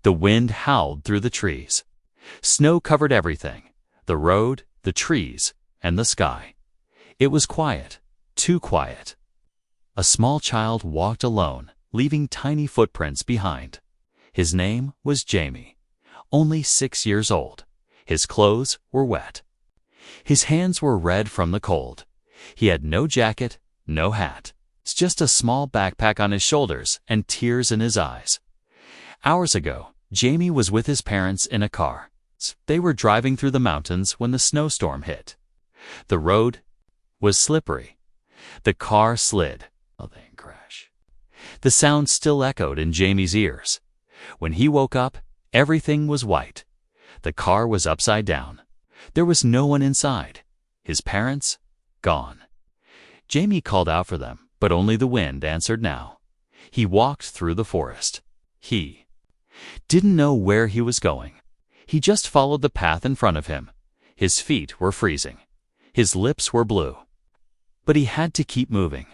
The wind howled through the trees. Snow covered everything: the road, the trees, and the sky. It was quiet, too quiet. A small child walked alone, leaving tiny footprints behind. His name was Jamie, only 6 years old. His clothes were wet. His hands were red from the cold. He had no jacket, no hat. It's just a small backpack on his shoulders and tears in his eyes. Hours ago, Jamie was with his parents in a car. They were driving through the mountains when the snowstorm hit. The road was slippery. The car slid. They crash. The sound still echoed in Jamie's ears. When he woke up, everything was white. The car was upside down. There was no one inside. His parents, gone. Jamie called out for them, but only the wind answered now. He walked through the forest. He didn't know where he was going. He just followed the path in front of him. His feet were freezing. His lips were blue. But he had to keep moving.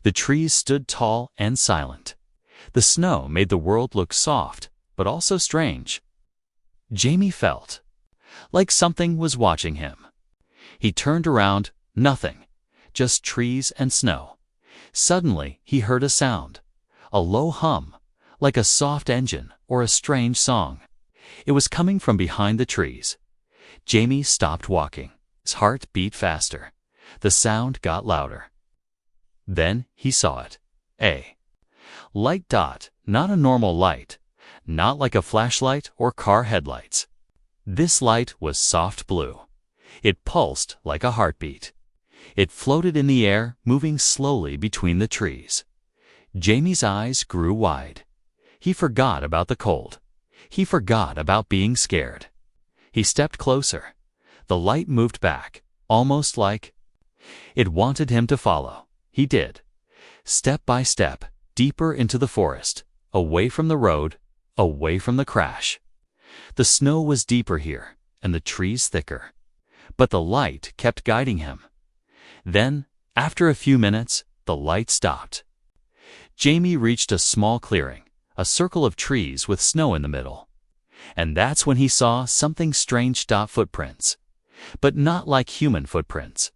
The trees stood tall and silent. The snow made the world look soft, but also strange. Jamie felt like something was watching him. He turned around, nothing, just trees and snow. Suddenly, he heard a sound, a low hum, like a soft engine or a strange song. It was coming from behind the trees. Jamie stopped walking. His heart beat faster. The sound got louder. Then he saw it. A light dot, not a normal light, not like a flashlight or car headlights. This light was soft blue. It pulsed like a heartbeat. It floated in the air, moving slowly between the trees. Jamie's eyes grew wide. He forgot about the cold. He forgot about being scared. He stepped closer. The light moved back, almost like it wanted him to follow. He did. Step by step, deeper into the forest, away from the road, away from the crash. The snow was deeper here, and the trees thicker. But the light kept guiding him. Then, after a few minutes, the light stopped. Jamie reached a small clearing, a circle of trees with snow in the middle. And that's when he saw something strange: footprints. But not like human footprints.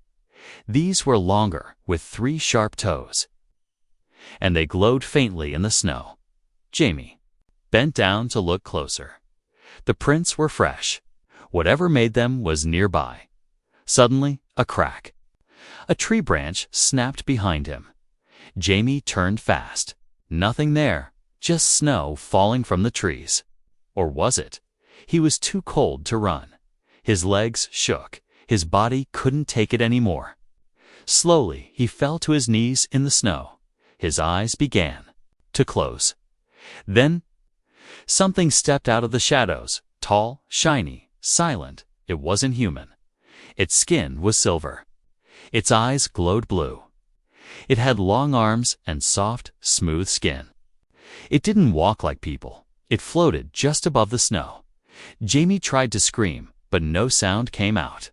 These were longer, with 3 sharp toes. And they glowed faintly in the snow. Jamie bent down to look closer. The prints were fresh. Whatever made them was nearby. Suddenly, a crack. A tree branch snapped behind him. Jamie turned fast. Nothing there, just snow falling from the trees. Or was it? He was too cold to run. His legs shook. His body couldn't take it anymore. Slowly, he fell to his knees in the snow. His eyes began to close. Then, something stepped out of the shadows, tall, shiny, silent. It wasn't human. Its skin was silver. Its eyes glowed blue. It had long arms and soft, smooth skin. It didn't walk like people. It floated just above the snow. Jamie tried to scream, but no sound came out.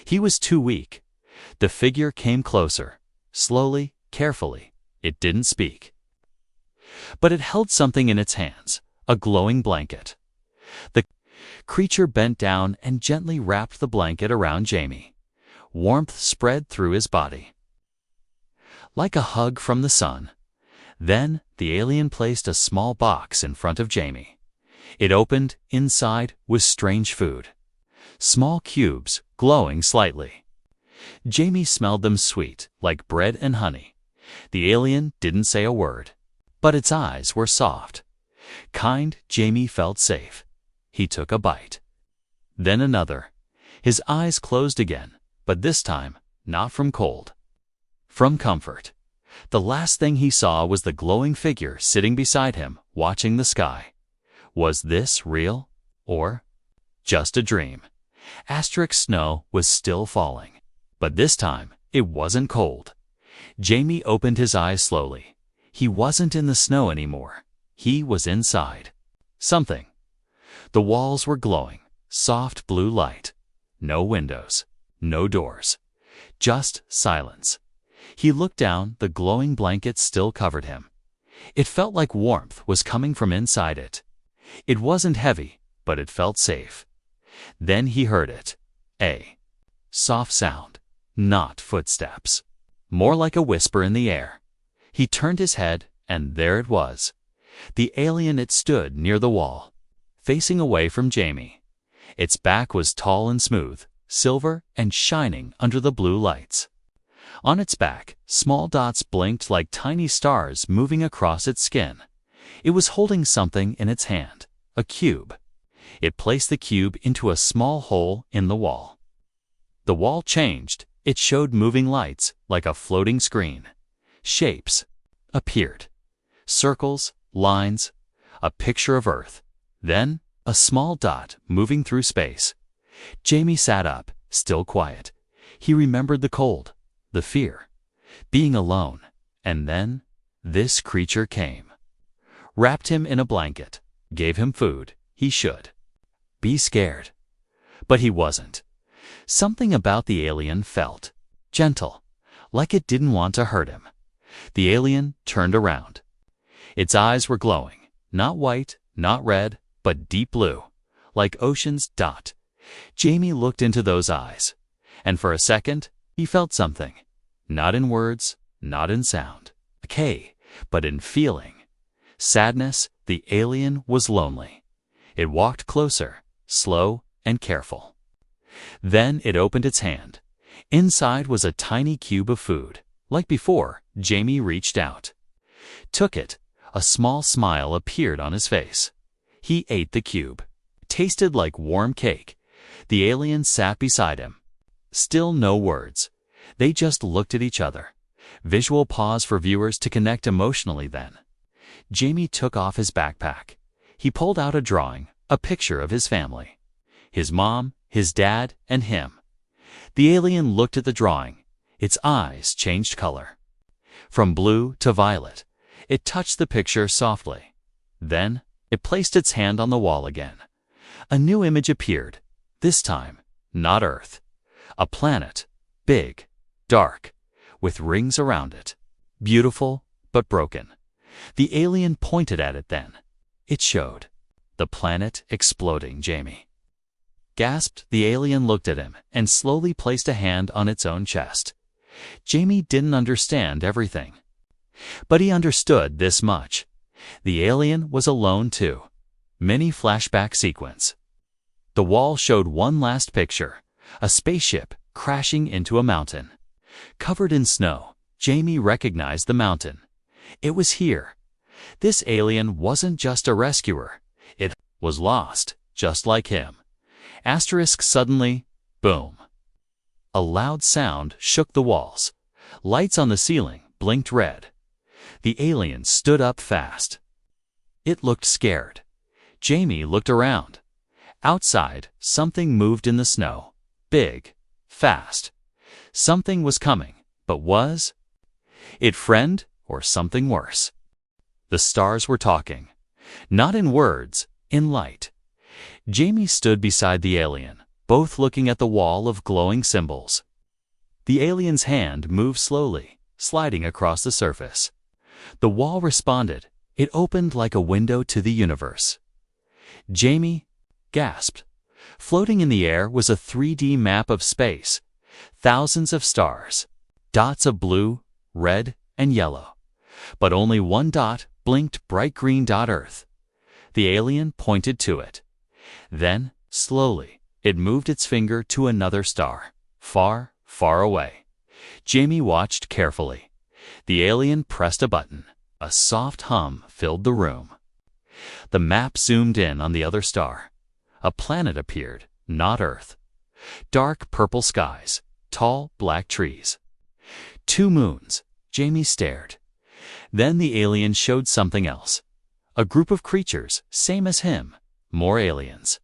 He was too weak. The figure came closer, slowly, carefully. It didn't speak. But it held something in its hands, a glowing blanket. The creature bent down and gently wrapped the blanket around Jamie. Warmth spread through his body, like a hug from the sun. Then the alien placed a small box in front of Jamie. It opened. Inside was strange food. Small cubes, glowing slightly. Jamie smelled them, sweet, like bread and honey. The alien didn't say a word, but its eyes were soft. Kind. Jamie felt safe. He took a bite. Then another. His eyes closed again, but this time, not from cold. From comfort. The last thing he saw was the glowing figure sitting beside him, watching the sky. Was this real? Or just a dream? Snow was still falling. But this time, it wasn't cold. Jamie opened his eyes slowly. He wasn't in the snow anymore. He was inside. Something. The walls were glowing, soft blue light. No windows, no doors. Just silence. He looked down. The glowing blanket still covered him. It felt like warmth was coming from inside it. It wasn't heavy, but it felt safe. Then he heard it. A soft sound, not footsteps. More like a whisper in the air. He turned his head, and there it was. The alien. It stood near the wall, facing away from Jamie. Its back was tall and smooth, silver and shining under the blue lights. On its back, small dots blinked like tiny stars moving across its skin. It was holding something in its hand, a cube. It placed the cube into a small hole in the wall. The wall changed. It showed moving lights like a floating screen. Shapes appeared. Circles, lines, a picture of Earth. Then, a small dot moving through space. Jamie sat up, still quiet. He remembered the cold, the fear, being alone. And then, this creature came. Wrapped him in a blanket, gave him food. He should be scared. But he wasn't. Something about the alien felt gentle, like it didn't want to hurt him. The alien turned around. Its eyes were glowing, not white, not red, but deep blue, like ocean's dot. Jamie looked into those eyes, and for a second, he felt something. Not in words, not in sound, but in feeling. Sadness. The alien was lonely. It walked closer, slow and careful. Then it opened its hand. Inside was a tiny cube of food. Like before, Jamie reached out, took it. A small smile appeared on his face. He ate the cube. It tasted like warm cake. The alien sat beside him. Still no words. They just looked at each other. Visual pause for viewers to connect emotionally then. Jamie took off his backpack. He pulled out a drawing, a picture of his family. His mom, his dad, and him. The alien looked at the drawing. Its eyes changed color. From blue to violet. It touched the picture softly. Then, it placed its hand on the wall again. A new image appeared. This time, not Earth. A planet, big, dark, with rings around it. Beautiful, but broken. The alien pointed at it then. It showed. The planet exploding. Jamie gasped. The alien looked at him and slowly placed a hand on its own chest. Jamie didn't understand everything, but he understood this much. The alien was alone too. Mini flashback sequence. The wall showed one last picture. A spaceship crashing into a mountain. Covered in snow, Jamie recognized the mountain. It was here. This alien wasn't just a rescuer. It was lost, just like him. Asterisk. Suddenly, boom. A loud sound shook the walls. Lights on the ceiling blinked red. The alien stood up fast. It looked scared. Jamie looked around. Outside, something moved in the snow. Big, fast. Something was coming, but was it friend or something worse? The stars were talking. Not in words, in light. Jamie stood beside the alien, both looking at the wall of glowing symbols. The alien's hand moved slowly, sliding across the surface. The wall responded. It opened like a window to the universe. Jamie gasped. Floating in the air was a 3D map of space. Thousands of stars. Dots of blue, red, and yellow. But only one dot blinked bright green. Earth. The alien pointed to it. Then, slowly, it moved its finger to another star, far, far away. Jamie watched carefully. The alien pressed a button. A soft hum filled the room. The map zoomed in on the other star. A planet appeared, not Earth. Dark purple skies, tall black trees. 2 moons. Jamie stared. Then the alien showed something else. A group of creatures, same as him. More aliens.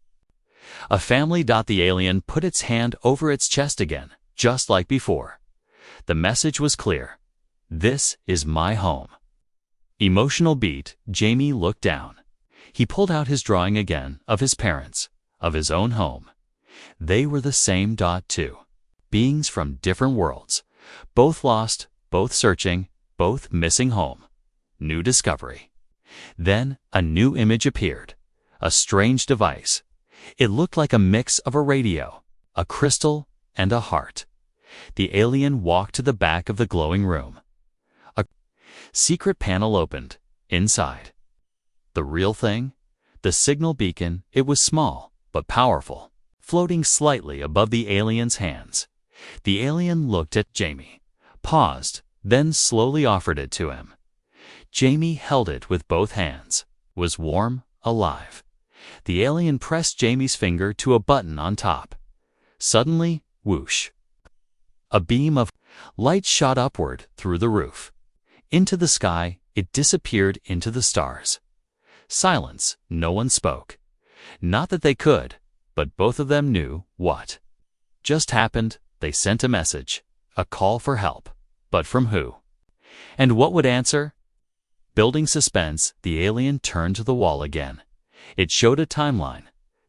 A family. The alien put its hand over its chest again, just like before. The message was clear. This is my home. Emotional beat. Jamie looked down. He pulled out his drawing again of his parents, of his own home. They were the same. Too. Beings from different worlds. Both lost, both searching, both missing home. New discovery. Then a new image appeared. a strange device. It looked like a mix of a radio, a crystal, and a heart. The alien walked to the back of the glowing room. A secret panel opened. Inside, the real thing? The signal beacon. It was small, but powerful, floating slightly above the alien's hands. The alien looked at Jamie, paused, then slowly offered it to him. Jamie held it with both hands. It was warm, alive. The alien pressed Jamie's finger to a button on top. Suddenly, whoosh! A beam of light shot upward through the roof. Into the sky, it disappeared into the stars. Silence. No one spoke. Not that they could, but both of them knew what just happened. They sent a message, a call for help. But from who? And what would answer? Building suspense, the alien turned to the wall again. It showed a timeline.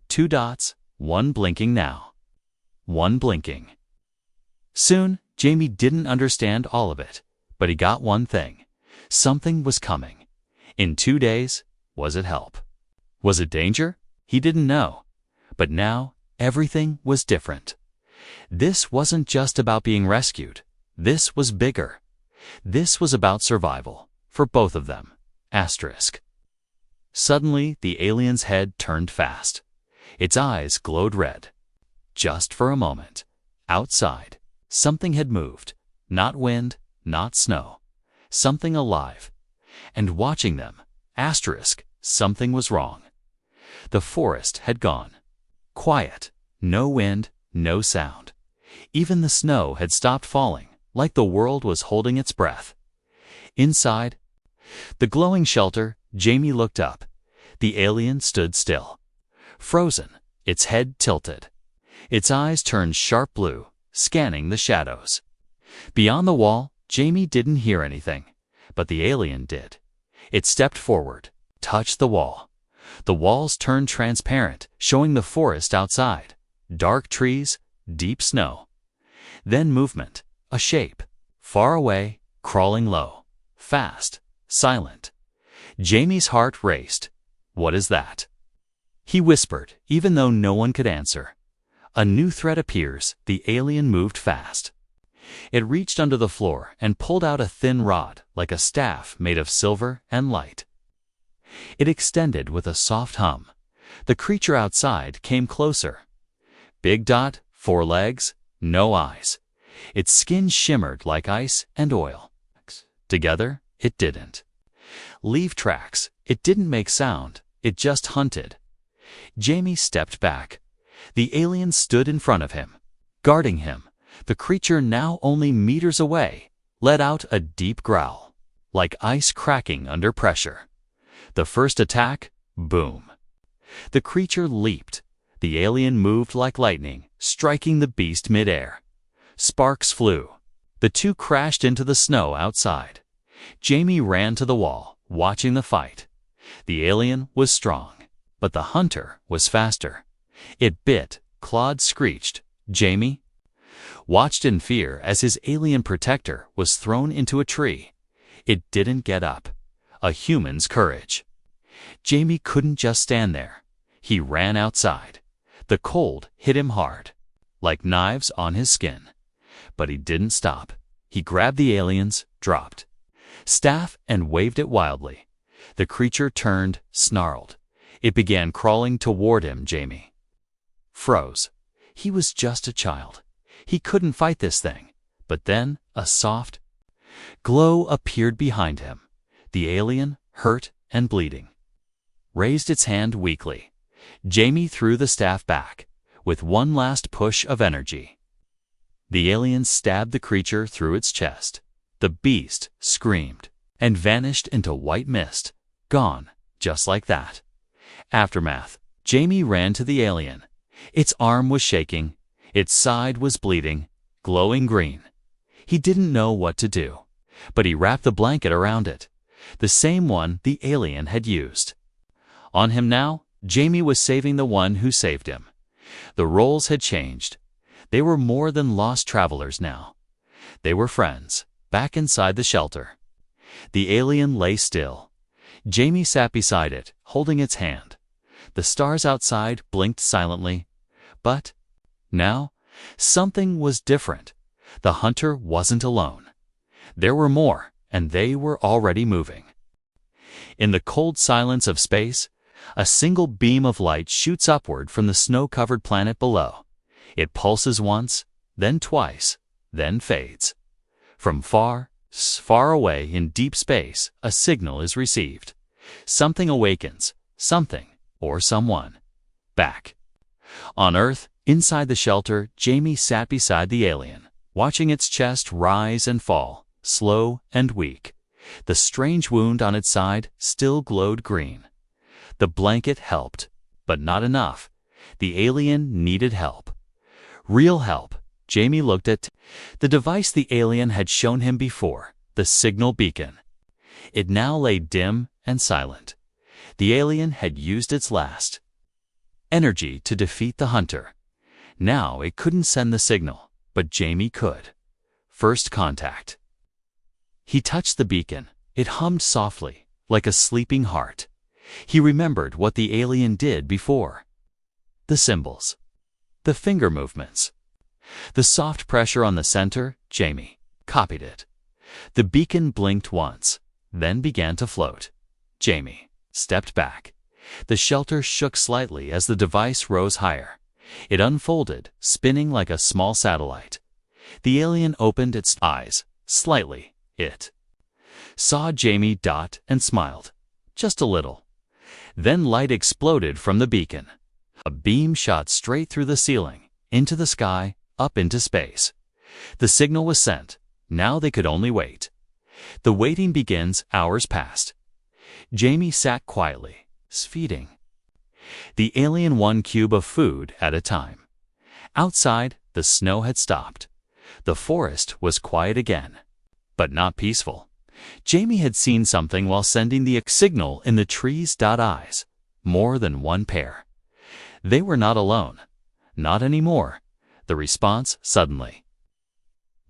2 dots, one blinking now. One blinking. Soon, Jamie didn't understand all of it, but he got one thing. Something was coming. In 2 days, was it help? Was it danger? He didn't know. But now, everything was different. This wasn't just about being rescued. This was bigger. This was about survival, for both of them. Asterisk. Suddenly, the alien's head turned fast. Its eyes glowed red. Just for a moment. Outside, something had moved. Not wind, not snow. Something alive. And watching them, asterisk, something was wrong. The forest had gone. Quiet. No wind, no sound. Even the snow had stopped falling, like the world was holding its breath. Inside the glowing shelter, Jamie looked up. The alien stood still. Frozen, its head tilted. Its eyes turned sharp blue, scanning the shadows. Beyond the wall, Jamie didn't hear anything, but the alien did. It stepped forward, touched the wall. The walls turned transparent, showing the forest outside. Dark trees, deep snow. Then movement, a shape, far away, crawling low, fast, silent. Jamie's heart raced. What is that? He whispered, even though no one could answer. A new threat appears. The alien moved fast. It reached under the floor and pulled out a thin rod, like a staff made of silver and light. It extended with a soft hum. The creature outside came closer. Big dot, 4 legs, no eyes. Its skin shimmered like ice and oil. Together, it didn't leave tracks. It didn't make sound. It just hunted. Jamie stepped back. The alien stood in front of him, guarding him. The creature, now only meters away, let out a deep growl, like ice cracking under pressure. The first attack, boom. The creature leaped. The alien moved like lightning, striking the beast midair. Sparks flew. The two crashed into the snow outside. Jamie ran to the wall, watching the fight. The alien was strong, but the hunter was faster. It bit, clawed, screeched. Jamie watched in fear as his alien protector was thrown into a tree. It didn't get up. A human's courage. Jamie couldn't just stand there. He ran outside. The cold hit him hard, like knives on his skin. But he didn't stop. He grabbed the alien's, dropped staff, and waved it wildly. The creature turned, snarled. It began crawling toward him. Jamie froze. He was just a child. He couldn't fight this thing. But then a soft glow appeared behind him. The alien, hurt and bleeding, raised its hand weakly. Jamie threw the staff back, with one last push of energy. The alien stabbed the creature through its chest. The beast screamed and vanished into white mist, gone, just like that. Aftermath. Jamie ran to the alien. Its arm was shaking. Its side was bleeding, glowing green. He didn't know what to do, but he wrapped the blanket around it, the same one the alien had used. On him now, Jamie was saving the one who saved him. The roles had changed. They were more than lost travelers now. They were friends, back inside the shelter. The alien lay still. Jamie sat beside it, holding its hand. The stars outside blinked silently. But now, something was different. The hunter wasn't alone. There were more, and they were already moving. In the cold silence of space, a single beam of light shoots upward from the snow-covered planet below. It pulses once, then twice, then fades. From far, far away in deep space, a signal is received. Something awakens, something, or someone. Back. On Earth, inside the shelter, Jamie sat beside the alien, watching its chest rise and fall, slow and weak. The strange wound on its side still glowed green. The blanket helped, but not enough. The alien needed help. Real help. Jamie looked at the device the alien had shown him before, the signal beacon. It now lay dim and silent. The alien had used its last energy to defeat the hunter. Now it couldn't send the signal, but Jamie could. First contact. He touched the beacon. It hummed softly, like a sleeping heart. He remembered what the alien did before. The symbols. The finger movements. The soft pressure on the center, Jamie copied it. The beacon blinked once, then began to float. Jamie stepped back. The shelter shook slightly as the device rose higher. It unfolded, spinning like a small satellite. The alien opened its eyes, slightly. It saw Jamie and smiled. Just a little. Then light exploded from the beacon. A beam shot straight through the ceiling, into the sky, up into space. The signal was sent. Now they could only wait. The waiting begins. Hours passed. Jamie sat quietly, feeding the alien one cube of food at a time. Outside, the snow had stopped. The forest was quiet again, but not peaceful. Jamie had seen something while sending the signal in the trees' eyes. More than one pair. They were not alone. Not anymore. The response suddenly.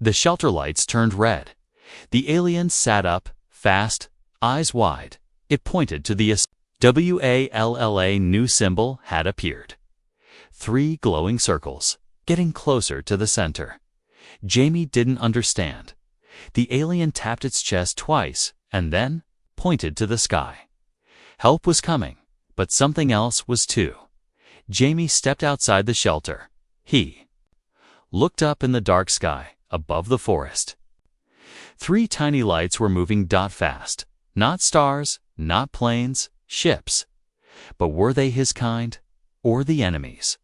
The shelter lights turned red. The alien sat up, fast, eyes wide. It pointed to the WALLA new symbol had appeared. 3 glowing circles, getting closer to the center. Jamie didn't understand. The alien tapped its chest twice and then pointed to the sky. Help was coming, but something else was too. Jamie stepped outside the shelter. He looked up in the dark sky, above the forest. 3 tiny lights were moving fast. Not stars, not planes, ships. But were they his kind, or the enemy's?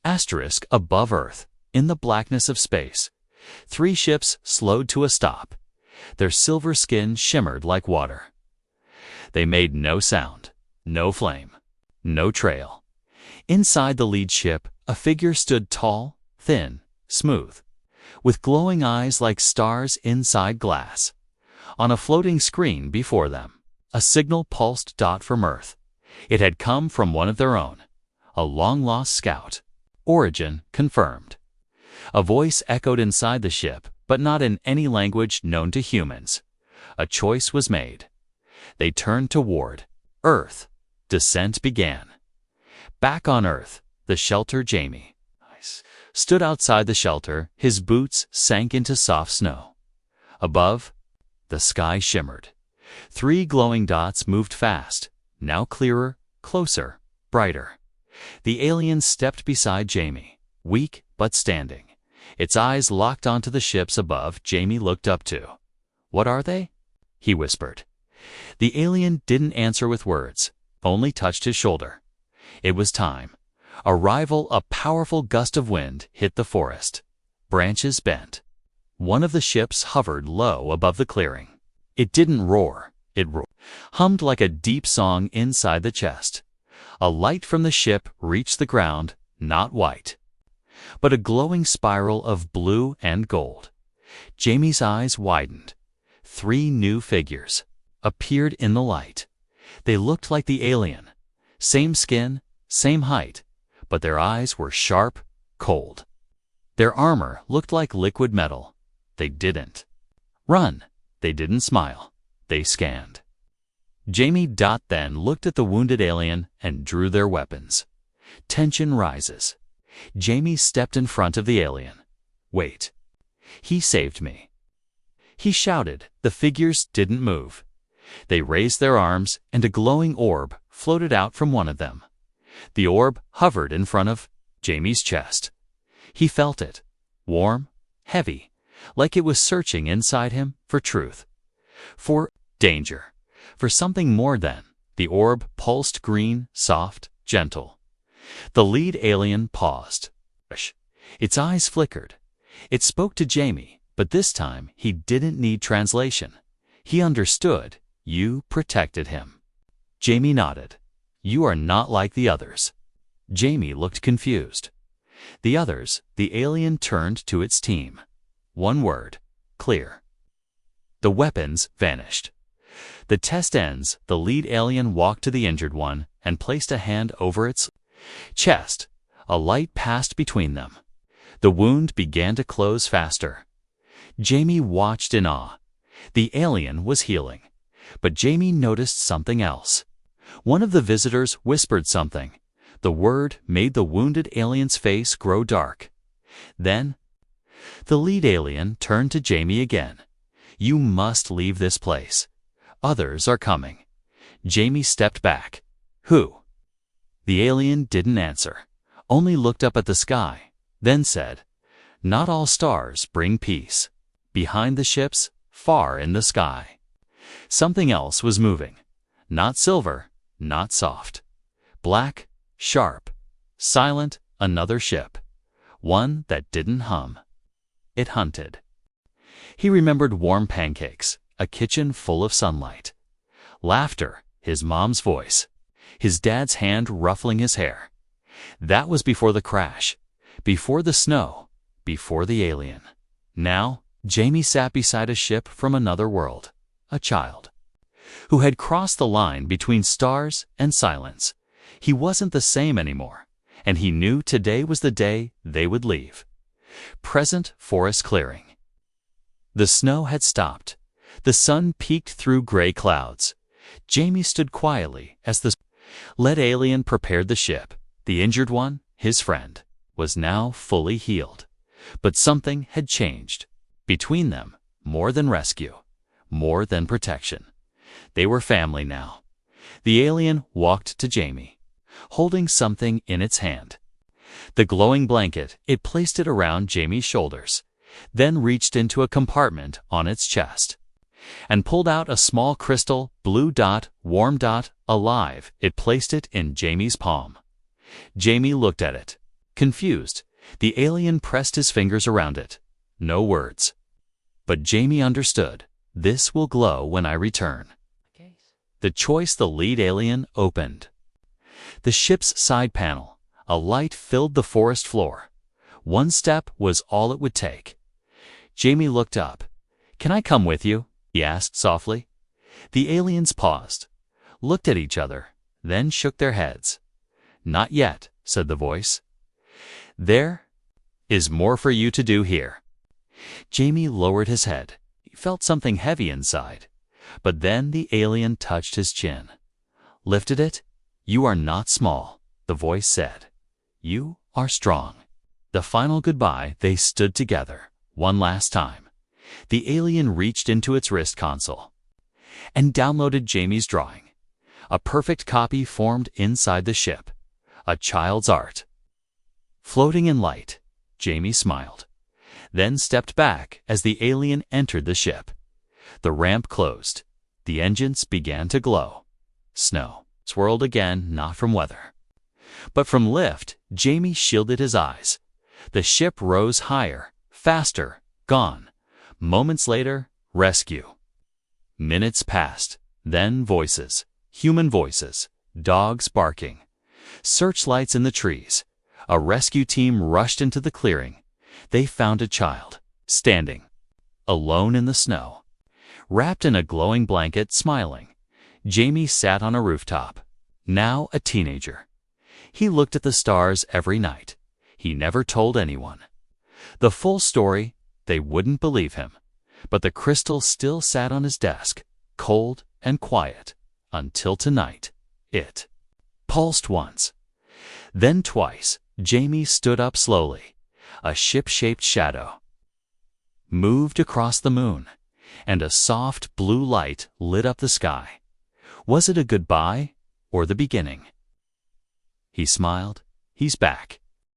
Asterisk above Earth, in the blackness of space. 3 ships slowed to a stop. Their silver skin shimmered like water. They made no sound, no flame, no trail. Inside the lead ship, a figure stood tall, thin, smooth, with glowing eyes like stars inside glass. On a floating screen before them, a signal pulsed from Earth. It had come from one of their own, a long-lost scout. Origin confirmed. A voice echoed inside the ship, but not in any language known to humans. A choice was made. They turned toward Earth. Descent began. Back on Earth, the shelter Jamie stood outside the shelter. His boots sank into soft snow. Above, the sky shimmered. 3 glowing dots moved fast, now clearer, closer, brighter. The alien stepped beside Jamie, weak but standing. Its eyes locked onto the ships above. Jamie looked up too. "What are they?" he whispered. The alien didn't answer with words, only touched his shoulder. It was time. A powerful gust of wind hit the forest. Branches bent. One of the ships hovered low above the clearing. It didn't roar. It hummed like a deep song inside the chest. A light from the ship reached the ground, not white, but a glowing spiral of blue and gold. Jamie's eyes widened. 3 new figures appeared in the light. They looked like the alien. Same skin, same height, but their eyes were sharp, cold. Their armor looked like liquid metal. They didn't run. They didn't smile. They scanned. Jamie then looked at the wounded alien and drew their weapons. Tension rises. Jamie stepped in front of the alien. Wait. He saved me. He shouted. The figures didn't move. They raised their arms, and a glowing orb floated out from one of them. The orb hovered in front of Jamie's chest. He felt it. Warm, heavy, like it was searching inside him for truth. For danger. For something more than. The orb pulsed green, soft, gentle. The lead alien paused. Its eyes flickered. It spoke to Jamie, but this time he didn't need translation. He understood. You protected him. Jamie nodded. You are not like the others. Jamie looked confused. The others, the alien turned to its team. One word. Clear. The weapons vanished. The test ends. The lead alien walked to the injured one and placed a hand over its chest. A light passed between them. The wound began to close faster. Jamie watched in awe. The alien was healing. But Jamie noticed something else. One of the visitors whispered something. The word made the wounded alien's face grow dark. Then, the lead alien turned to Jamie again. You must leave this place. Others are coming. Jamie stepped back. Who? The alien didn't answer, only looked up at the sky, then said, Not all stars bring peace. Behind the ships, far in the sky. Something else was moving. Not silver, not soft. Black, sharp, silent, another ship. One that didn't hum. It hunted. He remembered warm pancakes, a kitchen full of sunlight. Laughter, his mom's voice. His dad's hand ruffling his hair. That was before the crash, before the snow, before the alien. Now, Jamie sat beside a ship from another world, a child, who had crossed the line between stars and silence. He wasn't the same anymore, and he knew today was the day they would leave. Present forest clearing. The snow had stopped. The sun peeked through gray clouds. Jamie stood quietly as the lead alien prepared the ship. The injured one, his friend, was now fully healed. But something had changed. Between them, more than rescue, more than protection. They were family now. The alien walked to Jamie, holding something in its hand. The glowing blanket, it placed it around Jamie's shoulders, then reached into a compartment on its chest, and pulled out a small crystal, blue dot, warm dot, alive. It placed it in Jamie's palm. Jamie looked at it, confused. The alien pressed his fingers around it. No words. But Jamie understood. This will glow when I return. The choice the lead alien opened. The ship's side panel. A light filled the forest floor. One step was all it would take. Jamie looked up. Can I come with you? He asked softly. The aliens paused, looked at each other, then shook their heads. Not yet, said the voice. There is more for you to do here. Jamie lowered his head. He felt something heavy inside. But then the alien touched his chin. Lifted it. You are not small, the voice said. You are strong. The final goodbye, they stood together, one last time. The alien reached into its wrist console and downloaded Jamie's drawing. A perfect copy formed inside the ship. A child's art. Floating in light, Jamie smiled, then stepped back as the alien entered the ship. The ramp closed. The engines began to glow. Snow swirled again, not from weather, but from lift. Jamie shielded his eyes. The ship rose higher, faster, gone. Moments later, rescue. Minutes passed, then voices, human voices, dogs barking, searchlights in the trees. A rescue team rushed into the clearing. They found a child, standing, alone in the snow, wrapped in a glowing blanket, smiling. Jamie sat on a rooftop, now a teenager. He looked at the stars every night. He never told anyone the full story. They wouldn't believe him. But the crystal still sat on his desk, cold and quiet, until tonight. It pulsed once. Then twice. Jamie stood up slowly. A ship-shaped shadow moved across the moon, and a soft blue light lit up the sky. Was it a goodbye or the beginning? He smiled. He's back.